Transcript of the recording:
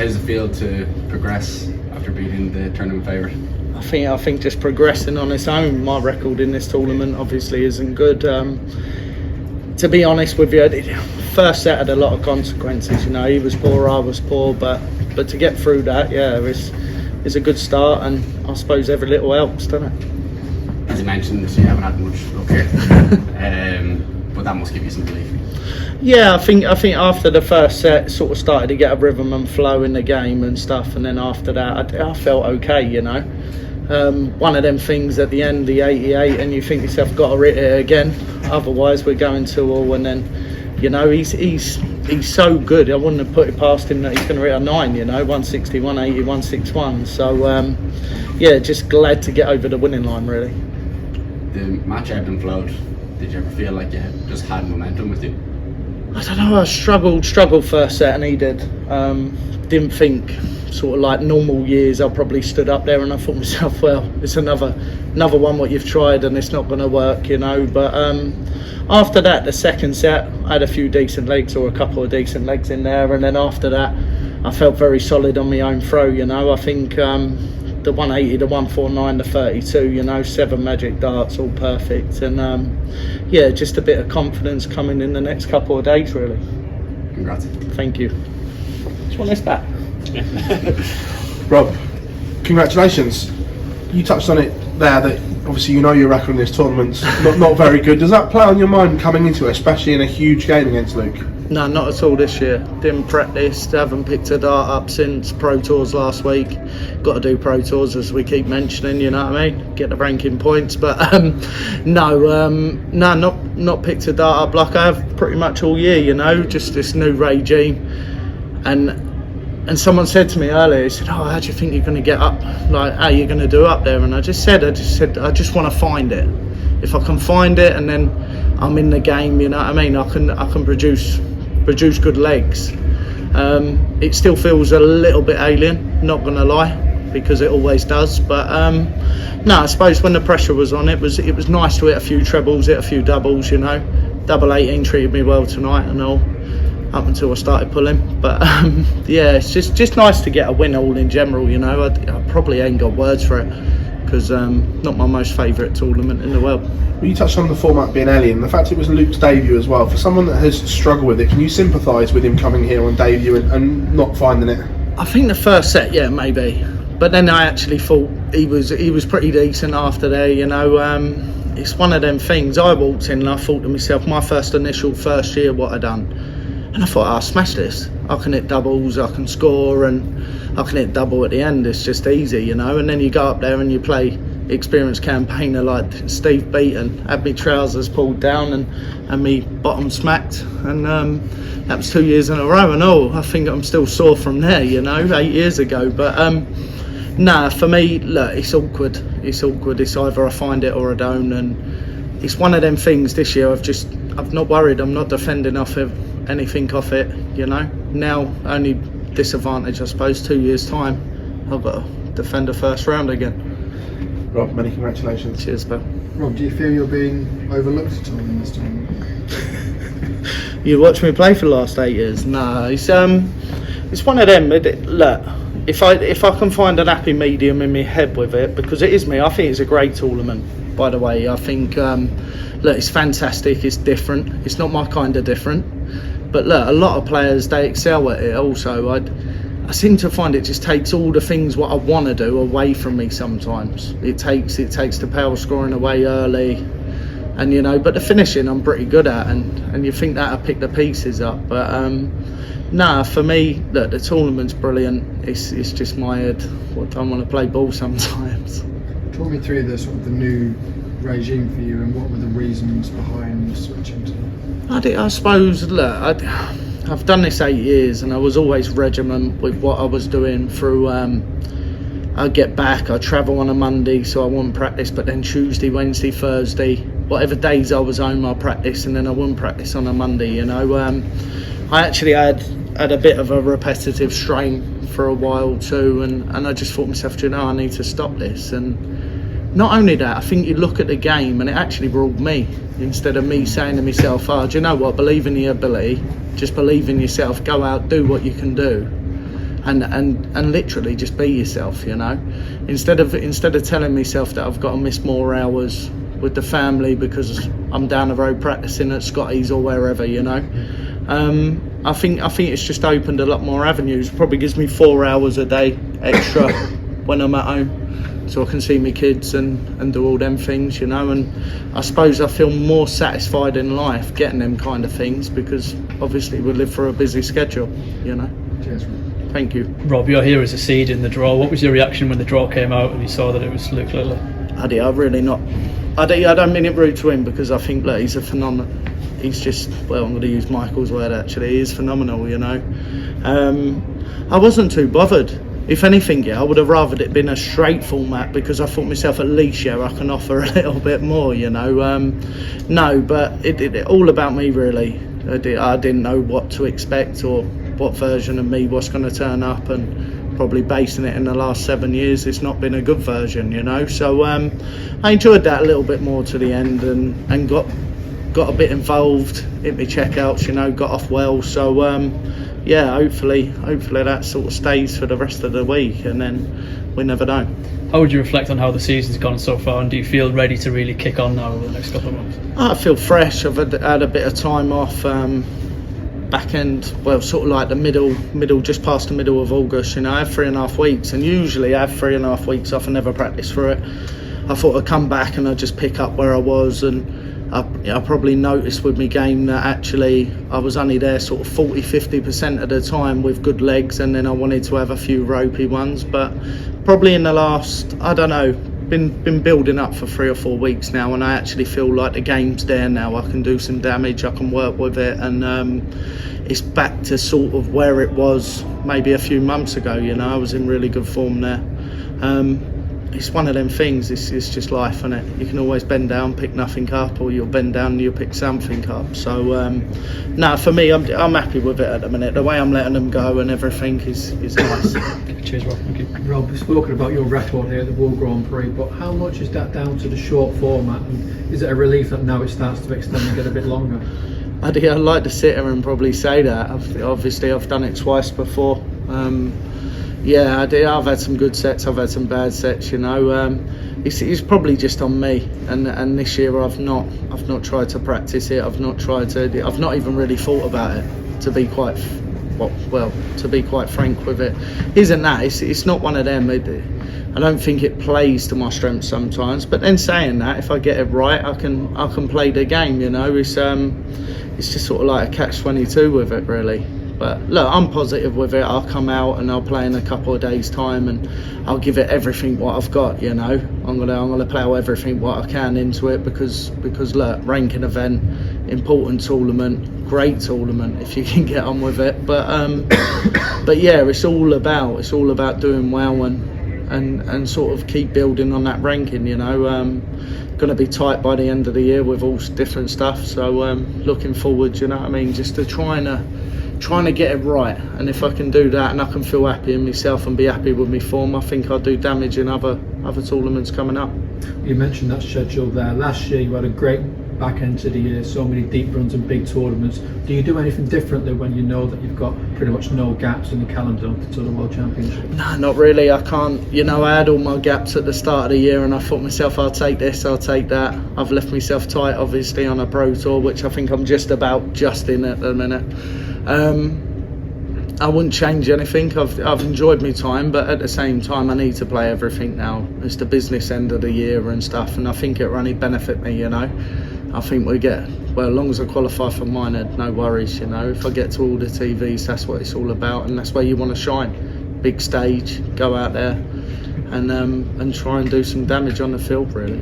How does it feel to progress after beating the tournament favourite? I think just progressing on its own. My record in this tournament obviously isn't good. To be honest with you, first set had a lot of consequences. You know, he was poor, I was poor, but to get through that, yeah, it's a good start, and I suppose every little helps, doesn't it? As you mentioned, you haven't had much luck here, but that must give you some belief. Yeah, I think after the first set, sort of started to get a rhythm and flow in the game and stuff, and then after that, I felt okay. You know, one of them things at the end, the 88, and you think yourself, got to hit it again. Otherwise, we're going to all, and then, you know, he's so good. I wouldn't have put it past him that he's going to hit a 9. You know, 160, 180, 161. So yeah, just glad to get over the winning line. Really. The match ebbed and flowed. Did you ever feel like you just had momentum with you? I don't know, I struggled first set, and he did. Didn't think, sort of like normal years, I probably stood up there and I thought to myself, well, it's another one what you've tried and it's not going to work, you know. But after that, the second set, I had a few decent legs, or a couple of decent legs in there, and then after that, I felt very solid on my own throw, you know. I think the 180, the 149, the 32, you know, 7 magic darts, all perfect, and yeah, just a bit of confidence coming in the next couple of days, really. Congrats. Thank you. Just want this back. Rob, congratulations. You touched on it there, that obviously you know your record in this tournament's not very good. Does that play on your mind coming into it, especially in a huge game against Luke? No, not at all this year. Didn't practice, haven't picked a dart up since Pro Tours last week. Got to do Pro Tours, as we keep mentioning, you know what I mean? Get the ranking points, but no, not picked a dart up like I have pretty much all year, you know, just this new regime. And someone said to me earlier, he said, oh, how do you think you're going to get up? Like, how are you going to do up there? And I just said, I just want to find it. If I can find it, and then I'm in the game, you know what I mean? I can produce good legs. It still feels a little bit alien, not going to lie, because it always does. But no, I suppose when the pressure was on, it was nice to hit a few trebles, hit a few doubles, you know. Double 18 treated me well tonight and all, up until I started pulling. But yeah, it's just nice to get a win all in general, you know. I probably ain't got words for it, because not my most favourite tournament in the world. Well, you touched on the format being alien, the fact it was Luke's debut as well. For someone that has struggled with it, can you sympathise with him coming here on debut and not finding it? I think the first set, yeah, maybe, but then I actually thought he was pretty decent after there, you know. It's one of them things. I walked in and I thought to myself, my first year, what I done, and I thought, I'll smash this. I can hit doubles, I can score, and I can hit double at the end. It's just easy, you know. And then you go up there and you play experienced campaigner like Steve Beaton, had me trousers pulled down and me bottom smacked, and that was 2 years in a row. And I think I'm still sore from there, you know, 8 years ago. But nah, for me, look, it's awkward. It's either I find it or I don't, and it's one of them things this year. I've not worried. I'm not defending off of anything off it, you know. Now, only disadvantage, I suppose, 2 years' time, I've got to defend the first round again. Rob, many congratulations. Cheers, Bill. Rob, do you feel you're being overlooked at all in this tournament? You watched me play for the last 8 years? No, it's one of them. Look, if I can find an happy medium in my head with it, because it is me. I think it's a great tournament. By the way, I think look, it's fantastic. It's different. It's not my kind of different. But look, a lot of players, they excel at it. Also, I seem to find it just takes all the things what I want to do away from me sometimes. It takes the power scoring away early, and you know. But the finishing I'm pretty good at, and you think that'll pick the pieces up. But nah, for me, look, the tournament's brilliant. It's just my head. I don't want to play ball sometimes. Talk me through the sort of the new regime for you, and what were the reasons behind switching to? I suppose, look, I've done this 8 years, and I was always regiment with what I was doing through. I'd get back, I'd travel on a Monday, so I wouldn't practice, but then Tuesday, Wednesday, Thursday, whatever days I was home, I'd practice, and then I wouldn't practice on a Monday, you know. I actually had a bit of a repetitive strain for a while too, and I just thought to myself, you know, I need to stop this. And not only that, I think you look at the game and it actually ruled me, instead of me saying to myself, do you know what, believe in your ability, just believe in yourself, go out, do what you can do. and literally just be yourself, you know. Instead of telling myself that I've got to miss more hours with the family because I'm down the road practicing at Scotty's or wherever, you know. I think it's just opened a lot more avenues. Probably gives me 4 hours a day extra when I'm at home, so I can see my kids and do all them things, you know. And I suppose I feel more satisfied in life getting them kind of things, because obviously we live for a busy schedule, you know. Cheers, Rob. Thank you. Rob, you're here as a seed in the draw. What was your reaction when the draw came out and you saw that it was Luke Littler? I don't mean it rude to him, because I think that he's a phenomenal. He's just, well, I'm going to use Michael's word actually. He is phenomenal, you know. I wasn't too bothered. If anything, I would have rather it been a straight format, because I thought myself, at least, I can offer a little bit more, you know. No, but it all about me really. I didn't know what to expect or what version of me was going to turn up, and probably basing it in the last 7 years, it's not been a good version, you know. So I enjoyed that a little bit more to the end, and got a bit involved, hit my checkouts, you know, got off well. So yeah, hopefully that sort of stays for the rest of the week, and then we never know. How would you reflect on how the season's gone so far, and do you feel ready to really kick on now over the next couple of months? I feel fresh. I've had a bit of time off, back end, well, sort of like the middle, just past the middle of August, you know. I have 3.5 weeks, and usually I have 3.5 weeks off and never practice for it. I thought I'd come back and I'd just pick up where I was, and I probably noticed with my game that actually I was only there sort of 40-50% of the time with good legs, and then I wanted to have a few ropey ones. But probably in the last, I don't know, been building up for 3 or 4 weeks now, and I actually feel like the game's there now. I can do some damage, I can work with it, and it's back to sort of where it was maybe a few months ago, you know. I was in really good form there. It's one of them things, it's just life, isn't it? You can always bend down, pick nothing up, or you'll bend down and you'll pick something up. So no, for me, I'm happy with it at the minute. The way I'm letting them go and everything is nice. Cheers, Rob. Thank you. Rob, we've spoken about your record here at the World Grand Prix, but how much is that down to the short format, and is it a relief that now it starts to extend and get a bit longer? I'd like to sit here and probably say that. Obviously I've done it twice before. Yeah, I've had some good sets, I've had some bad sets, you know. It's probably just on me, and this year I've not tried to practice it. I've not even really thought about it, to be quite frank with it. Isn't that? It's not one of them. I don't think it plays to my strengths sometimes. But then saying that, if I get it right, I can play the game, you know. It's just sort of like a catch-22 with it, really. But look, I'm positive with it. I'll come out and I'll play in a couple of days' time, and I'll give it everything what I've got, you know. I'm gonna plough everything what I can into it, because look, ranking event, important tournament, great tournament if you can get on with it. But yeah, it's all about doing well and sort of keep building on that ranking, you know. Going to be tight by the end of the year with all different stuff. So looking forward, you know what I mean, just to trying to get it right. And if I can do that and I can feel happy in myself and be happy with my form, I think I'll do damage in other tournaments coming up. You mentioned that schedule there. Last year you had a great back end to the year, so many deep runs and big tournaments. Do you do anything differently when you know that you've got pretty much no gaps in the calendar to the World Championship? No, not really. I can't. You know, I had all my gaps at the start of the year, and I thought myself, I'll take this, I'll take that. I've left myself tight, obviously, on a Pro Tour, which I think I'm just in at the minute. I wouldn't change anything. I've enjoyed my time, but at the same time I need to play everything now. It's the business end of the year and stuff, and I think it'll only benefit me, you know. I think as long as I qualify for minor, no worries, you know. If I get to all the TVs, that's what it's all about, and that's where you want to shine. Big stage, go out there and try and do some damage on the field, really.